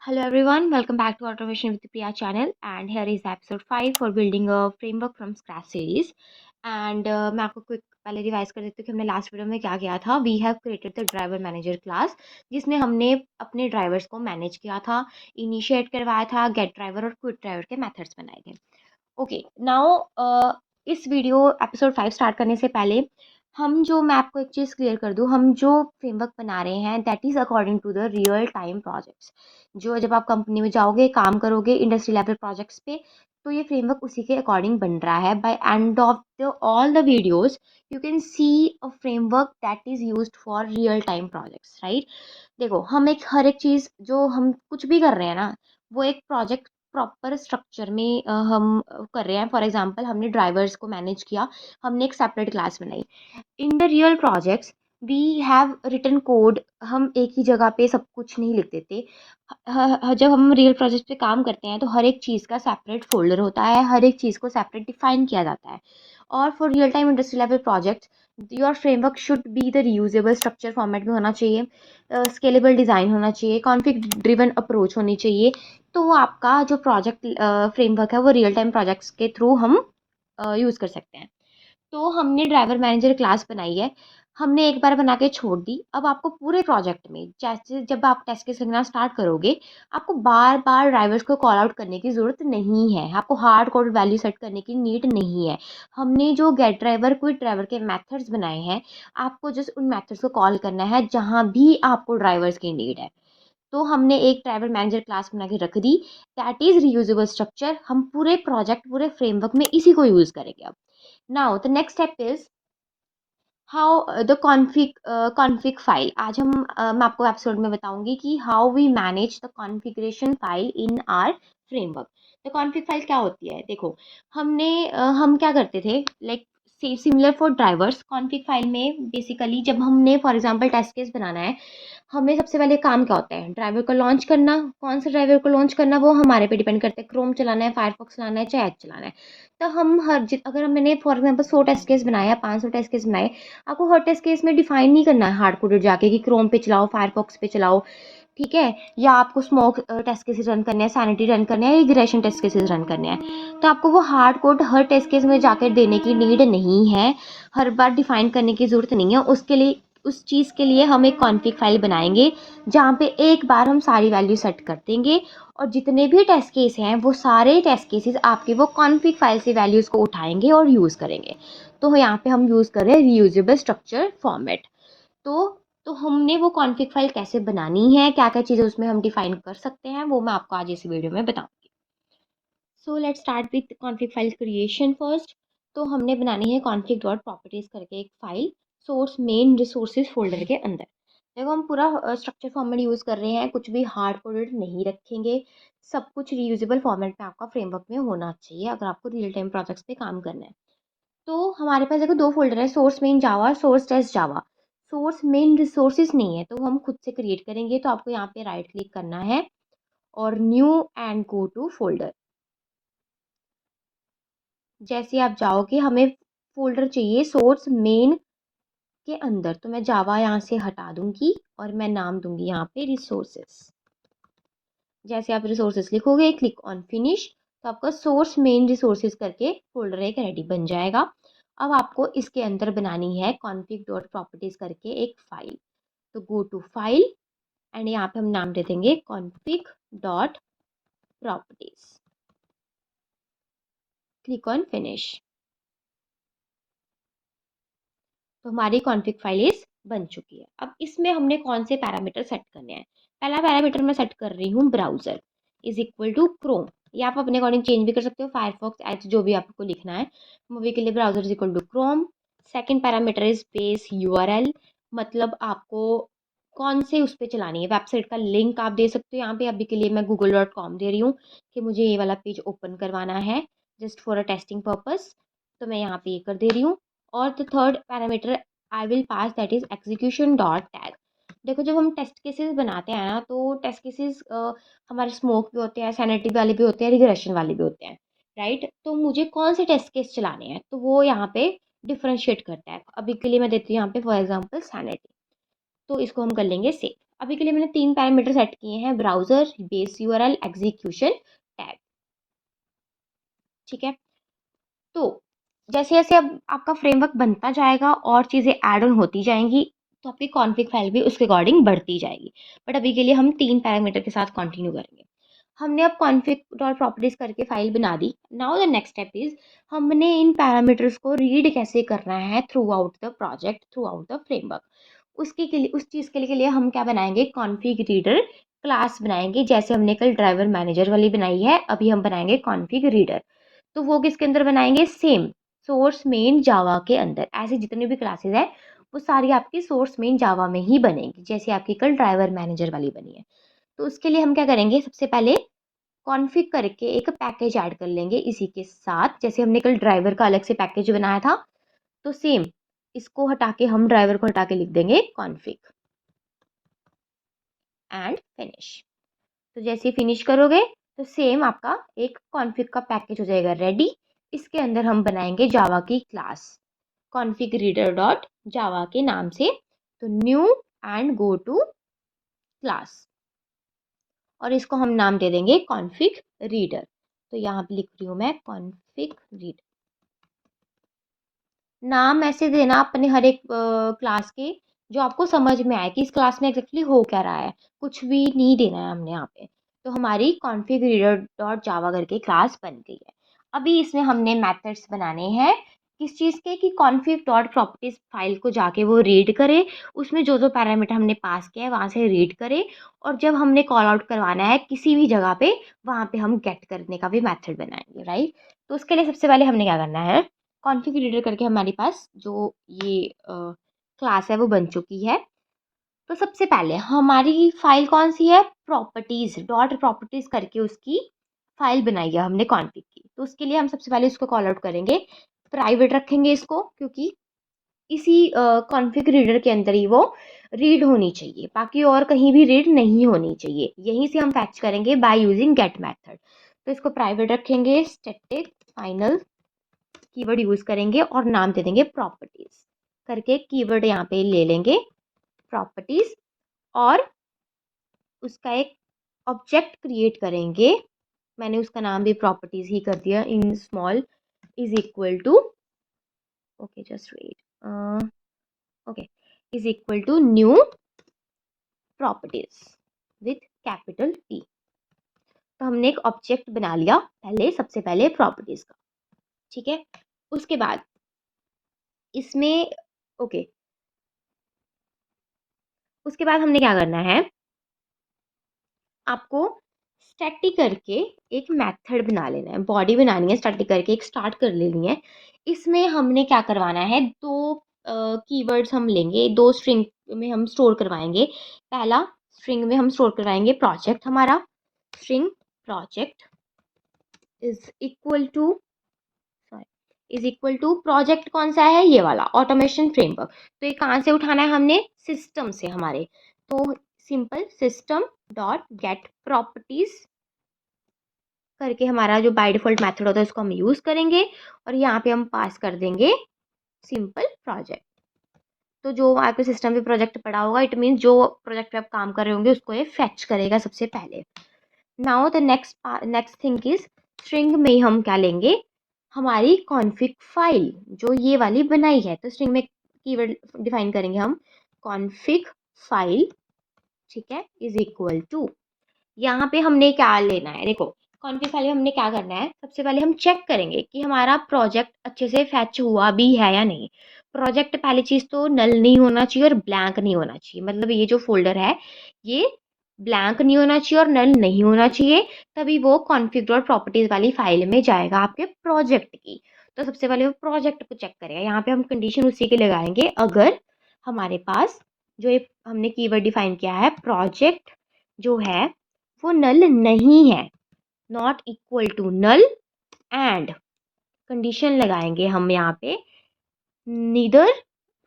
Hello everyone, welcome back to Automation with Priya channel and here is episode 5 for building a framework from scratch series and मैं आपको quick पहले revise कर देती हूँ कि हमने लास्ट वीडियो में क्या किया था। We have created the driver manager class जिसमें हमने अपने ड्राइवर्स को मैनेज किया था, इनिशिएट करवाया था, गेट ड्राइवर और क्विट ड्राइवर के मेथड्स बनाए थे। ओके नाउ इस वीडियो एपिसोड 5 स्टार्ट करने से पहले मैं आपको एक चीज़ क्लियर कर दूँ, हम जो फ्रेमवर्क बना रहे हैं that is according to the real time projects. जो जब आप कंपनी में जाओगे, काम करोगे इंडस्ट्री लेवल प्रोजेक्ट्स पे, तो ये फ्रेमवर्क उसी के अकॉर्डिंग बन रहा है। By end of the all the videos you can see a framework that is used for real time projects, right. देखो, हम एक हर एक चीज़ जो हम कुछ भी कर रहे हैं ना, वो एक प्रोजेक्ट प्रॉपर स्ट्रक्चर में कर रहे हैं। फॉर एग्जांपल, हमने ड्राइवर्स को मैनेज किया, हमने एक सेपरेट क्लास बनाई। In the real projects we have written code, हम एक ही जगह पे सब कुछ नहीं लिख देते। जब हम रियल प्रोजेक्ट पे काम करते हैं तो हर एक चीज़ का सेपरेट फोल्डर होता है, हर एक चीज़ को सेपरेट डिफाइन किया जाता है। और for real time industry level projects your framework should be the reusable structure format में होना चाहिए, स्केलेबल डिज़ाइन होना चाहिए, कॉन्फिग ड्रिवन अप्रोच होनी चाहिए। तो आपका जो प्रोजेक्ट फ्रेमवर्क है वो रियल टाइम प्रोजेक्ट्स के थ्रू हम यूज़ कर सकते हैं। तो हमने ड्राइवर मैनेजर क्लास बनाई है, हमने एक बार बना के छोड़ दी। अब आपको पूरे प्रोजेक्ट में जैसे जब आप टेस्ट केस लिखना स्टार्ट करोगे, आपको बार बार ड्राइवर्स को कॉल आउट करने की ज़रूरत नहीं है, आपको हार्ड कोड वैल्यू सेट करने की नीड नहीं है। हमने जो गेट ड्राइवर क्विट ड्राइवर के मेथड्स बनाए हैं, आपको जस्ट उन मेथड्स को कॉल करना है जहाँ भी आपको ड्राइवर्स की नीड है। तो हमने एक ड्राइवर मैनेजर क्लास बना के रख दी, दैट इज़ रीयूजेबल स्ट्रक्चर। हम पूरे प्रोजेक्ट पूरे फ्रेमवर्क में इसी को यूज़ करेंगे। अब now the next step is how the config file. आज मैं आपको एपिसोड में बताऊंगी कि how we manage the configuration file in our framework. तो कॉन्फिग फाइल क्या होती है? देखो, हम क्या करते थे, like similar for drivers. Config file में बेसिकली जब हमने फॉर एग्जांपल टेस्ट केस बनाना है, हमें सबसे पहले काम क्या होता है? ड्राइवर को लॉन्च करना। कौन सा ड्राइवर को लॉन्च करना वो हमारे पे डिपेंड करता है, क्रोम चलाना है, फायरफॉक्स चलाना है, चाहे एज चलाना है। तो हम अगर मैंने फॉर एग्जांपल 100 टेस्ट केस बनाया, 500 टेस्ट केस बनाए, आपको हर टेस्ट केस में डिफाइन नहीं करना है हार्ड कोडेड जाके कि क्रोम पे चलाओ, फायरफॉक्स पे चलाओ, ठीक है? या आपको स्मोक टेस्ट केसेस रन करने हैं, सैनिटी रन करने हैं, रिग्रेशन टेस्ट केसेस रन करने हैं। तो आपको वो हार्ड कोड हर टेस्ट केस में जाकर देने की नीड नहीं है, हर बार डिफाइन करने की ज़रूरत नहीं है। उसके लिए उस चीज़ के लिए हम एक कॉन्फ़िग फाइल बनाएंगे जहाँ पे एक बार हम सारी वैल्यू सेट कर देंगे और जितने भी टेस्ट केस हैं वो सारे टेस्ट केसेस आपके वो कॉन्फ़िग फाइल से वैल्यूज़ को उठाएंगे और यूज़ करेंगे। तो यहाँ पे हम यूज़ कर रहे हैं रीयूजेबल स्ट्रक्चर फॉर्मेट। तो तो हमने वो कॉन्फ़िग फाइल कैसे बनानी है, क्या क्या चीज़ें उसमें हम डिफाइन कर सकते हैं, वो मैं आपको आज इस वीडियो में बताऊंगी। So let's start with config file creation first. तो हमने बनानी है कॉन्फ़िग डॉट प्रॉपर्टीज करके एक file, source main resources folder के अंदर। देखो, हम पूरा स्ट्रक्चर फॉर्मेट यूज़ कर रहे हैं, कुछ भी हार्ड कोडेड नहीं रखेंगे। सब कुछ रीयूजेबल फॉर्मेट में आपका फ्रेमवर्क में होना चाहिए अगर आपको रियल टाइम प्रोजेक्ट्स पे काम करना है। तो हमारे पास देखो दो फोल्डर है, सोर्स मेन जावा, सोर्स टेस्ट जावा। सोर्स मेन रिसोर्सेज नहीं है तो हम खुद से क्रिएट करेंगे। तो आपको यहाँ पे राइट क्लिक करना है और new and go to folder. जैसे आप जाओगे, हमें फ़ोल्डर चाहिए सोर्स मेन के अंदर, तो मैं जावा यहाँ से हटा दूँगी और मैं नाम दूँगी यहाँ पे रिसोर्सेज़। जैसे आप रिसोर्सेज़ लिखोगे, क्लिक ऑन फिनिश, तो आपका सोर्स मेन रिसोर्सेज़ करके फ़ोल्डर एक रेडी बन जाएगा। अब आपको इसके अंदर बनानी है कॉन्फिग डॉट प्रॉपर्टीज़ करके एक फ़ाइल। तो गो टू फाइल एंड यहाँ पे हम नाम दे देंगे config dot properties. Click on finish. तो हमारी कॉन्फ़िग फाइल इस बन चुकी है। अब इसमें हमने कौन से पैरामीटर सेट करने हैं? पहला पैरामीटर मैं सेट कर रही हूँ browser is equal to Chrome. ये आप अपने अकॉर्डिंग चेंज भी कर सकते हो, फायरफॉक्स, एज, जो भी आपको लिखना है। मूवी के लिए browser is equal to Chrome. Second parameter is base URL, मतलब आपको कौन से उस पे चलानी है, वेबसाइट का लिंक आप दे सकते हो। यहाँ पे अभी के लिए मैं google.com दे रही हूँ कि मुझे ये वाला पेज ओपन करवाना है just for a testing purpose. तो मैं यहाँ पे ये कर दे रही हूँ। और the third parameter I will pass that is execution dot tag. देखो, जब हम टेस्ट केसेस बनाते हैं ना, तो टेस्ट केसेस हमारे स्मोक भी होते हैं, सैनिटी वाले भी होते हैं, रिग्रेशन वाले भी होते हैं, राइट। तो मुझे कौन से टेस्ट केस चलाने हैं तो वो यहाँ पे डिफरेंशिएट करता है। अभी के लिए मैं देती हूँ यहाँ पे फॉर एग्जांपल सैनिटी। तो इसको हम कर लेंगे सेव। अभी के लिए मैंने 3 पैरामीटर सेट किए हैं, browser, base URL, execution, tag. ठीक है, तो जैसे जैसे अब आपका फ्रेमवर्क बनता जाएगा और चीज़ें ऐड ऑन होती जाएंगी, तो आपकी कॉन्फ़िग फाइल भी उसके अकॉर्डिंग बढ़ती जाएगी। बट अभी के लिए हम 3 पैरामीटर के साथ कंटिन्यू करेंगे। हमने अब कॉन्फ़िग डॉट प्रॉपर्टीज करके फाइल बना दी। Now the next step is, हमने इन पैरामीटर्स को रीड कैसे करना है throughout the project, throughout the framework. उसके के लिए, उस चीज़ के लिए हम क्या बनाएंगे, कॉन्फ़िग रीडर क्लास बनाएंगे। जैसे हमने कल ड्राइवर मैनेजर वाली बनाई है, अभी हम बनाएंगे कॉन्फ़िग रीडर। तो वो किसके अंदर बनाएंगे, सेम सोर्स मेन जावा के अंदर। ऐसे जितने भी क्लासेस है वो सारी आपकी सोर्स मेन जावा में ही बनेगी, जैसे आपकी कल ड्राइवर मैनेजर वाली बनी है। तो उसके लिए हम क्या करेंगे, सबसे पहले कॉन्फ़िग करके एक पैकेज ऐड कर लेंगे इसी के साथ। जैसे हमने कल ड्राइवर का अलग से पैकेज बनाया था, तो सेम इसको हटा के हम ड्राइवर को हटा के लिख देंगे कॉन्फ़िग एंड फिनिश। तो जैसे ही फिनिश करोगे तो सेम आपका एक कॉन्फ़िग का पैकेज हो जाएगा रेडी। इसके अंदर हम बनाएंगे जावा की class config reader dot Java के नाम से। तो new and go to class, और इसको हम नाम दे देंगे कॉन्फ़िग रीडर। तो यहाँ पे लिख रही हूँ मैं कॉन्फ़िग रीडर। नाम ऐसे देना अपने हर एक क्लास के, जो आपको समझ में आए कि इस क्लास में एग्जैक्टली हो क्या रहा है। कुछ भी नहीं देना है हमने यहाँ पे। तो हमारी कॉन्फ़िग रीडर डॉट जावा करके क्लास बन गई है। अभी इसमें हमने मेथड्स बनाने हैं, किस चीज़ के, कि कॉन्फ़िग डॉट प्रॉपर्टीज फाइल को जाके वो रीड करे, उसमें जो जो पैरामीटर हमने पास किया है वहाँ से रीड करे, और जब हमने कॉल आउट करवाना है किसी भी जगह पे, वहाँ पे हम गेट करने का भी मेथड बनाएंगे, राइट। तो उसके लिए सबसे पहले हमने क्या करना है, कॉन्फ़िग रीडर करके हमारे पास जो ये क्लास है वो बन चुकी है। तो सबसे पहले हमारी फाइल कौन सी है, प्रॉपर्टीज डॉट प्रॉपर्टीज करके उसकी फाइल बनाई है हमने कॉन्फ़िग की। तो उसके लिए हम सबसे पहले इसको कॉल आउट करेंगे, प्राइवेट रखेंगे इसको, क्योंकि इसी कॉन्फ़िग रीडर के अंदर ही वो रीड होनी चाहिए, बाकी और कहीं भी रीड नहीं होनी चाहिए। यहीं से हम फैच करेंगे बाय यूजिंग गेट मेथड। तो इसको प्राइवेट रखेंगे, स्टैटिक फाइनल कीवर्ड यूज करेंगे और नाम दे देंगे प्रॉपर्टीज करके। कीवर्ड यहाँ पे ले लेंगे प्रॉपर्टीज, और उसका एक ऑब्जेक्ट क्रिएट करेंगे। मैंने उसका नाम भी प्रॉपर्टीज ही कर दिया, in small is equal to, okay just wait, okay, is equal to new properties with capital T. तो हमने एक ऑब्जेक्ट बना लिया पहले, सबसे पहले प्रॉपर्टीज का, ठीक है। उसके बाद इसमें, ओके, उसके बाद हमने क्या करना है, आपको स्टैटिक करके एक मेथड बना लेना है, बॉडी बनानी है स्टैटिक करके, एक स्टार्ट कर लेनी है। इसमें हमने क्या करवाना है, दो कीवर्ड्स हम लेंगे, दो स्ट्रिंग में हम स्टोर करवाएंगे। पहला स्ट्रिंग में हम स्टोर करवाएंगे प्रोजेक्ट, हमारा string project is equal to, is equal to project कौन सा है, ये वाला ऑटोमेशन फ्रेमवर्क। तो ये कहाँ से उठाना है हमने, सिस्टम से हमारे। तो simple system dot gate properties करके हमारा जो बाय डिफॉल्ट मेथड होता है उसको हम यूज करेंगे, और यहाँ पे हम पास कर देंगे सिंपल प्रोजेक्ट। तो जो आपके सिस्टम पे प्रोजेक्ट पड़ा होगा, इट मीन जो प्रोजेक्ट पे आप काम कर रहे होंगे उसको ये फेच करेगा सबसे पहले। Now the next thing is, string में हम क्या लेंगे, हमारी कॉन्फ़िग फाइल जो ये वाली बनाई है। तो स्ट्रिंग में कीवर्ड डिफाइन करेंगे हम कॉन्फ़िग फाइल, ठीक है, इज इक्वल टू, यहाँ पे हमने क्या लेना है, देखो कॉन्फ़िग फाइल में हमने क्या करना है, सबसे पहले हम चेक करेंगे कि हमारा प्रोजेक्ट अच्छे से फैच हुआ भी है या नहीं। प्रोजेक्ट पहली चीज़ तो नल नहीं होना चाहिए और ब्लैंक नहीं होना चाहिए, मतलब ये जो फोल्डर है ये ब्लैंक नहीं होना चाहिए और नल नहीं होना चाहिए, तभी वो कॉन्फ़िग डॉट प्रॉपर्टीज वाली फाइल में जाएगा आपके प्रोजेक्ट की। तो सबसे पहले वो प्रोजेक्ट को चेक करेगा। यहाँ पे हम कंडीशन उसी के लगाएंगे, अगर हमारे पास जो ये हमने कीवर्ड डिफाइन किया है प्रोजेक्ट जो है वो नल नहीं है, not equal to null, and condition लगाएंगे हम यहाँ पे नीदर,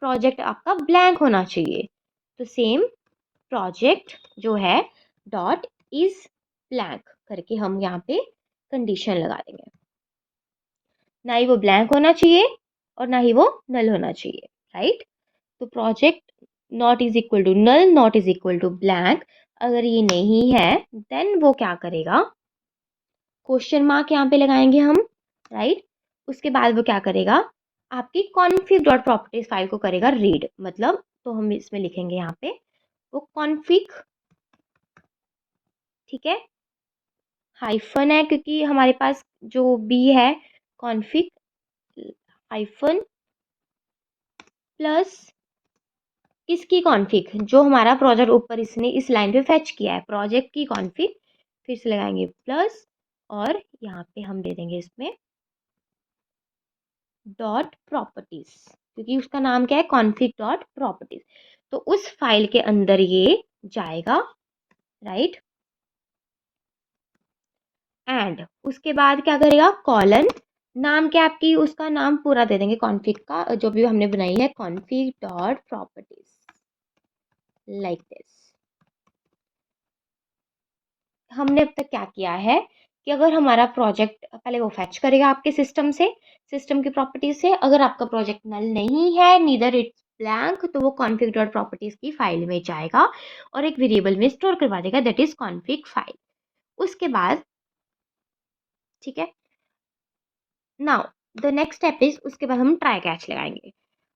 प्रोजेक्ट आपका ब्लैंक होना चाहिए। तो सेम प्रोजेक्ट जो है डॉट इज ब्लैंक करके हम यहाँ पे कंडीशन लगा देंगे। ना ही वो ब्लैंक होना चाहिए और ना ही वो नल होना चाहिए, राइट। तो project not is equal to null, not is equal to blank. अगर ये नहीं है देन वो क्या करेगा, क्वेश्चन मार्क यहाँ पे लगाएंगे हम, राइट। उसके बाद वो क्या करेगा, आपकी कॉन्फिग डॉट प्रॉपर्टीज फाइल को करेगा रीड, मतलब तो हम इसमें लिखेंगे यहाँ पे वो कॉन्फिग, ठीक है, हाइफन है क्योंकि हमारे पास जो बी है कॉन्फिग हाइफन प्लस किसकी कॉन्फिग, जो हमारा प्रोजेक्ट ऊपर इसने इस लाइन पे फेच किया है प्रोजेक्ट की कॉन्फिग, फिर से लगाएंगे प्लस और यहाँ पे हम दे देंगे इसमें डॉट प्रॉपर्टीज, क्योंकि उसका नाम क्या है कॉन्फिग डॉट प्रॉपर्टीज, तो उस फाइल के अंदर ये जाएगा, राइट। एंड उसके बाद क्या करेगा, कॉलन, नाम क्या आपकी, उसका नाम पूरा दे देंगे कॉन्फिग का जो भी हमने बनाई है, config dot properties like this. हमने अब तक क्या किया है कि अगर हमारा प्रोजेक्ट पहले वो फैच करेगा आपके सिस्टम से, सिस्टम की प्रॉपर्टीज से, अगर आपका प्रोजेक्ट नल नहीं है नीदर इट्स ब्लैंक, तो वो कॉन्फिग डॉट प्रॉपर्टीज की फाइल में जाएगा और एक वेरिएबल में स्टोर करवा देगा दैट इज कॉन्फिग फाइल। उसके बाद ठीक है, now the next step is, उसके बाद हम ट्राई कैच लगाएंगे।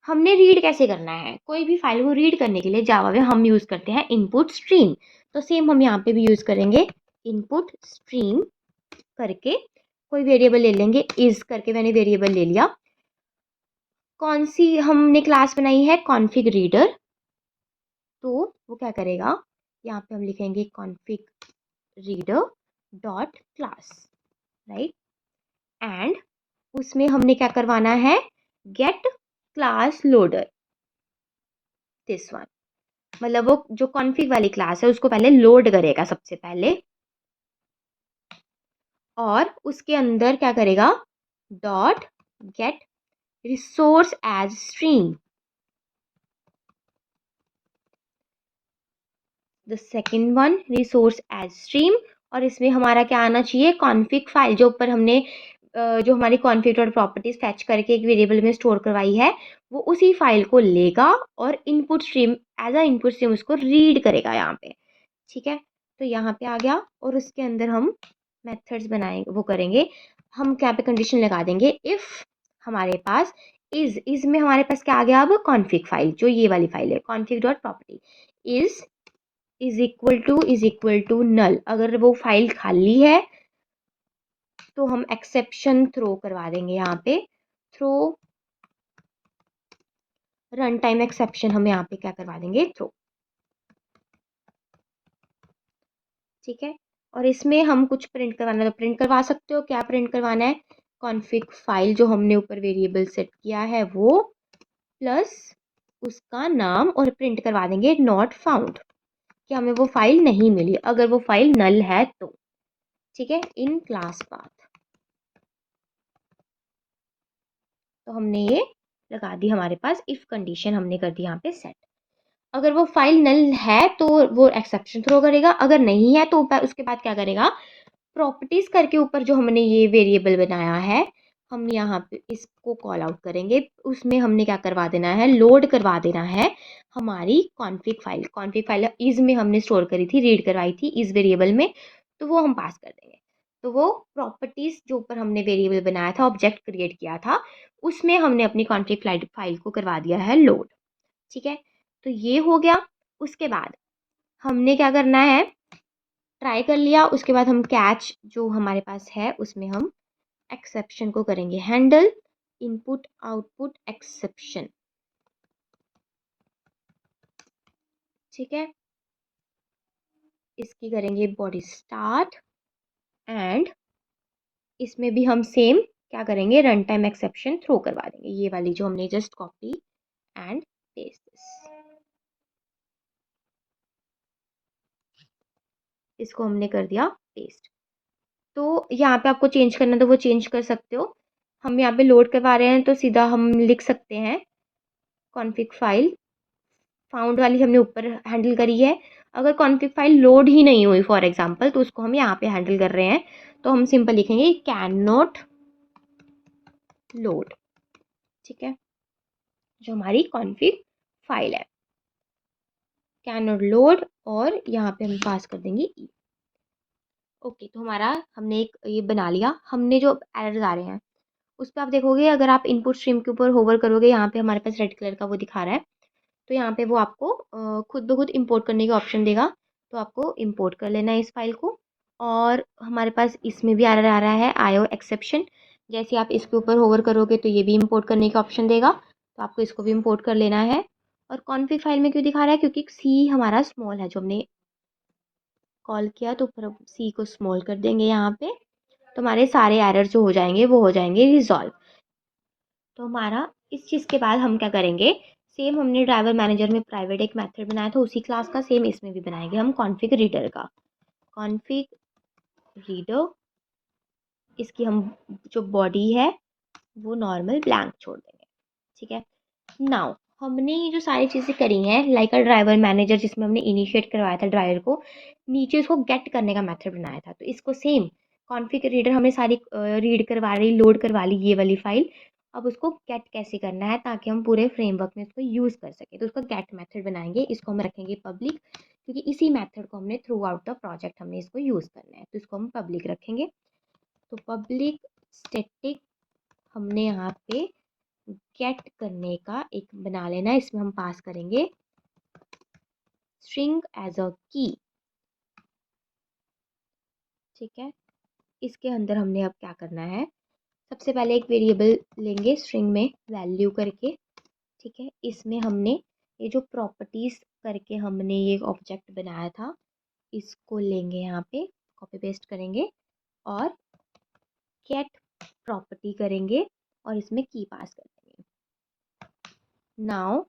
हमने रीड कैसे करना है, कोई भी फाइल को रीड करने के लिए जावा में हम यूज करते हैं इनपुट स्ट्रीम, तो सेम हम यहाँ पे भी यूज करेंगे इनपुट स्ट्रीम करके कोई वेरिएबल ले लेंगे, इज करके मैंने वेरिएबल ले लिया। कौन सी हमने क्लास बनाई है, कॉन्फिग रीडर, तो वो क्या करेगा, यहाँ पे हम लिखेंगे config reader dot class, right. And उसमें हमने क्या करवाना है, get class loader, this one, मतलब वो जो कॉन्फिग वाली क्लास है उसको पहले लोड करेगा सबसे पहले, और उसके अंदर क्या करेगा, dot get resource as stream, the second one resource as stream, और इसमें हमारा क्या आना चाहिए, कॉन्फिग फाइल जो ऊपर हमने जो हमारी कॉन्फिग डॉट प्रॉपर्टीज फैच करके एक वेरिएबल में स्टोर करवाई है, वो उसी फाइल को लेगा और input stream as a input stream उसको रीड करेगा यहाँ पे, ठीक है। तो यहाँ पे आ गया और उसके अंदर हम मेथड्स बनाएंगे, वो करेंगे हम क्या पे कंडीशन लगा देंगे, इफ हमारे पास इज में हमारे पास क्या आ गया, अब कॉन्फिग फाइल जो ये वाली फाइल है config dot property is equal to null, अगर वो फाइल खाली है तो हम एक्सेप्शन थ्रो करवा देंगे, यहाँ पे थ्रो रन टाइम एक्सेप्शन हम यहाँ पे क्या करवा देंगे, थ्रो, ठीक है। और इसमें हम कुछ प्रिंट करवाना है तो प्रिंट करवा सकते हो, क्या प्रिंट करवाना है, कॉन्फिग फाइल जो हमने ऊपर वेरिएबल सेट किया है वो प्लस उसका नाम, और प्रिंट करवा देंगे नॉट फाउंड, कि हमें वो फाइल नहीं मिली अगर वो फाइल नल है तो, ठीक है, इन क्लास पाथ। तो हमने ये लगा दी हमारे पास, इफ कंडीशन हमने कर दी यहाँ पे सेट, अगर वो फाइल नल है तो वो एक्सेप्शन थ्रो करेगा, अगर नहीं है तो उसके बाद क्या करेगा, प्रॉपर्टीज करके ऊपर जो हमने ये वेरिएबल बनाया है हम यहाँ पे इसको कॉल आउट करेंगे, उसमें हमने क्या करवा देना है, लोड करवा देना है हमारी कॉन्फिग फाइल इज में हमने स्टोर करी थी, रीड करवाई थी इस वेरिएबल में, तो वो हम पास कर देंगे। तो वो प्रॉपर्टीज जो ऊपर हमने वेरिएबल बनाया था, ऑब्जेक्ट क्रिएट किया था, उसमें हमने अपनी कॉन्फिग फाइल को करवा दिया है लोड, ठीक है। तो ये हो गया। उसके बाद हमने क्या करना है, ट्राई कर लिया, उसके बाद हम कैच जो हमारे पास है उसमें हम एक्सेप्शन को करेंगे हैंडल, इनपुट आउटपुट एक्सेप्शन, ठीक है। इसकी करेंगे बॉडी स्टार्ट, एंड इसमें भी हम सेम क्या करेंगे, रन टाइम एक्सेप्शन थ्रो करवा देंगे, ये वाली जो हमने just copy and paste this, इसको हमने कर दिया पेस्ट। तो यहाँ पे आपको चेंज करना है तो वो चेंज कर सकते हो, हम यहाँ पे लोड करवा रहे हैं तो सीधा हम लिख सकते हैं कॉन्फिग फाइल फाउंड वाली हमने ऊपर हैंडल करी है, अगर कॉन्फिग फाइल लोड ही नहीं हुई फॉर एग्जांपल तो उसको हम यहाँ पे हैंडल कर रहे हैं, तो हम सिंपल लिखेंगे कैन नॉट लोड, ठीक है, जो हमारी कॉन्फिग फाइल है। कैन नॉट लोड और यहाँ पे हम पास कर देंगे ई। ओके, तो हमारा हमने एक ये बना लिया। हमने जो एरर्स आ रहे हैं उस पर आप देखोगे, अगर आप इनपुट स्ट्रीम के ऊपर होवर करोगे, यहाँ पे हमारे पास रेड कलर का वो दिखा रहा है, तो यहाँ पे वो आपको खुद ब खुद इंपोर्ट करने का ऑप्शन देगा। तो आपको इंपोर्ट कर लेना है इस फाइल को। और हमारे पास इसमें भी एरर आ रहा है आईओ एक्सेप्शन। जैसे आप इसके ऊपर होवर करोगे तो ये भी इंपोर्ट करने का ऑप्शन देगा, तो आपको इसको भी इंपोर्ट कर लेना है। और कॉन्फ़िग फाइल में क्यों दिखा रहा है, क्योंकि सी हमारा स्मॉल है, जो हमने कॉल किया तो ऊपर सी को स्मॉल कर देंगे यहाँ पे, तो हमारे सारे एरर जो हो जाएंगे वो हो जाएंगे रिजॉल्व। तो हमारा इस चीज़ के बाद हम क्या करेंगे, सेम हमने ड्राइवर मैनेजर में प्राइवेट एक मेथड बनाया था उसी क्लास का, सेम इसमें भी बनाएंगे हम कॉन्फ़िग रीडर का। कॉन्फ़िग रीडर, इसकी हम जो बॉडी है वो नॉर्मल ब्लैंक छोड़ देंगे, ठीक है। नाउ हमने ये जो सारी चीज़ें करी हैं, लाइक अ ड्राइवर मैनेजर जिसमें हमने इनिशिएट करवाया था ड्राइवर को, नीचे उसको गेट करने का मेथड बनाया था, तो इसको सेम कॉन्फ़िग रीडर हमने सारी रीड करवा ली, लोड करवा ली ये वाली फाइल। अब उसको गेट कैसे करना है ताकि हम पूरे फ्रेमवर्क में इसको यूज़ कर सकें, तो उसका गेट मेथड बनाएंगे, इसको हम रखेंगे पब्लिक, क्योंकि इसी मेथड को हमने थ्रू आउट द प्रोजेक्ट हमने इसको यूज़ करना है, तो इसको हम पब्लिक रखेंगे। तो पब्लिक स्टैटिक हमने यहाँ पे गेट करने का एक बना लेना है, इसमें हम पास करेंगे स्ट्रिंग एज अ की, ठीक है। इसके अंदर हमने अब क्या करना है, सबसे पहले एक वेरिएबल लेंगे स्ट्रिंग में वैल्यू करके, ठीक है। इसमें हमने ये जो प्रॉपर्टीज करके हमने ये ऑब्जेक्ट बनाया था, इसको लेंगे, यहाँ पे कॉपी पेस्ट करेंगे और गेट प्रॉपर्टी करेंगे और इसमें की पास कर देंगे। Now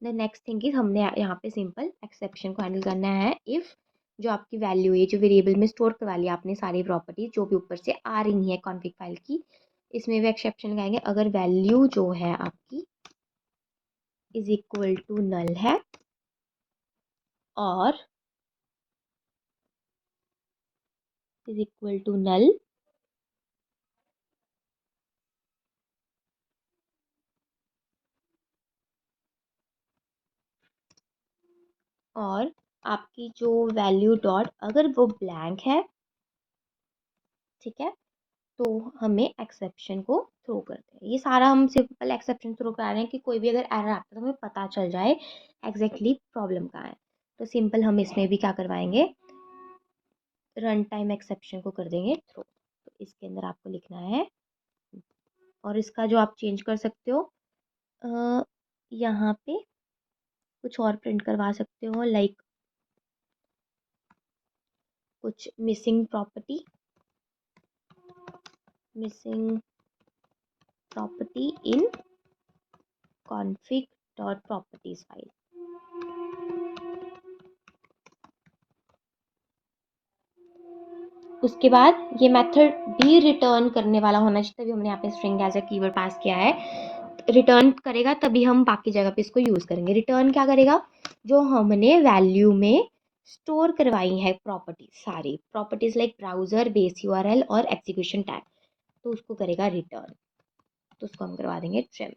the next thing is, हमने यहाँ पे सिंपल एक्सेप्शन को हैंडल करना है। इफ़ जो आपकी वैल्यू है, जो वेरिएबल में स्टोर करवा लिया आपने सारी प्रॉपर्टीज जो भी ऊपर से आ रही है कॉन्फ़िग फाइल की, इसमें भी एक्सेप्शन लगाएंगे अगर वैल्यू जो है आपकी इज इक्वल टू नल है और इज इक्वल टू नल और आपकी जो वैल्यू डॉट अगर वो ब्लैंक है, ठीक है, तो हमें एक्सेप्शन को थ्रो करते हैं। ये सारा हम सिंपल एक्सेप्शन थ्रो करा रहे हैं कि कोई भी अगर एरर आता है तो हमें पता चल जाए एग्जैक्टली प्रॉब्लम कहाँ है। तो सिंपल हम इसमें भी क्या करवाएंगे, रन टाइम एक्सेप्शन को कर देंगे थ्रो। तो इसके अंदर आपको लिखना है, और इसका जो आप चेंज कर सकते हो, यहाँ पे कुछ और प्रिंट करवा सकते हो, लाइक कुछ missing property in config.properties file. उसके बाद ये मेथड भी रिटर्न करने वाला होना चाहिए, तभी हमने यहाँ पे स्ट्रिंग एज अ कीवर्ड पास किया है। रिटर्न करेगा तभी हम बाकी जगह पे इसको यूज़ करेंगे। रिटर्न क्या करेगा, जो हमने वैल्यू में स्टोर करवाई है प्रॉपर्टीज, सारी properties like browser, base URL और एग्जीक्यूशन टैग, तो उसको करेगा रिटर्न। तो उसको हम करवा देंगे ट्रिम।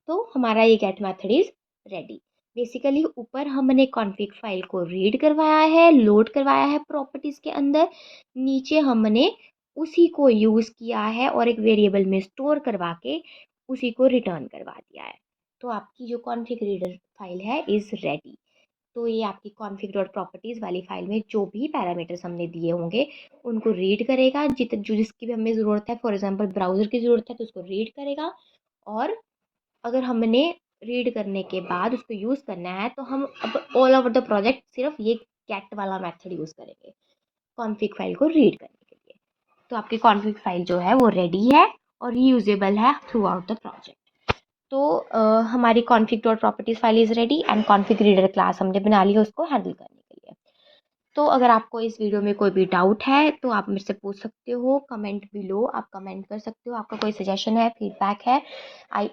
तो हमारा ये get method is ready. Basically ऊपर हमने कॉन्फ़िग फाइल को रीड करवाया है, लोड करवाया है प्रॉपर्टीज के अंदर, नीचे हमने उसी को यूज़ किया है और एक वेरिएबल में स्टोर करवा के उसी को रिटर्न करवा दिया है। तो आपकी जो कॉन्फ़िग रीडर फाइल है इज़ रेडी। तो ये आपकी कॉन्फ़िग डॉट प्रॉपर्टीज़ वाली फाइल में जो भी पैरामीटर्स हमने दिए होंगे उनको रीड करेगा, जो जिसकी भी हमें ज़रूरत है, फॉर एग्जांपल ब्राउज़र की ज़रूरत है तो उसको रीड करेगा, और अगर हमने रीड करने के बाद उसको यूज़ करना है तो हम अब ऑल ओवर द प्रोजेक्ट सिर्फ ये गेट वाला मेथड यूज़ करेंगे कॉन्फ़िग फाइल को रीड करने के लिए। तो आपकी कॉन्फ़िग फाइल जो है वो रेडी है और यूजेबल है थ्रू आउट द प्रोजेक्ट। तो हमारी config dot properties file is ready and config reader class हमने बना ली है उसको हैंडल करने के लिए। तो अगर आपको इस वीडियो में कोई भी डाउट है तो आप मेरे से पूछ सकते हो, कमेंट बिलो आप कमेंट कर सकते हो, आपका कोई सजेशन है, फीडबैक है, आई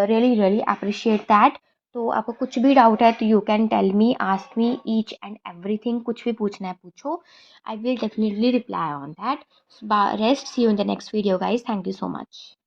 रियली अप्रिशिएट दैट। तो आपको कुछ भी डाउट है तो you can tell me, ask me each and everything, कुछ भी पूछना है पूछो, I will definitely reply on that. Rest, see you in the next video guys, thank you so much.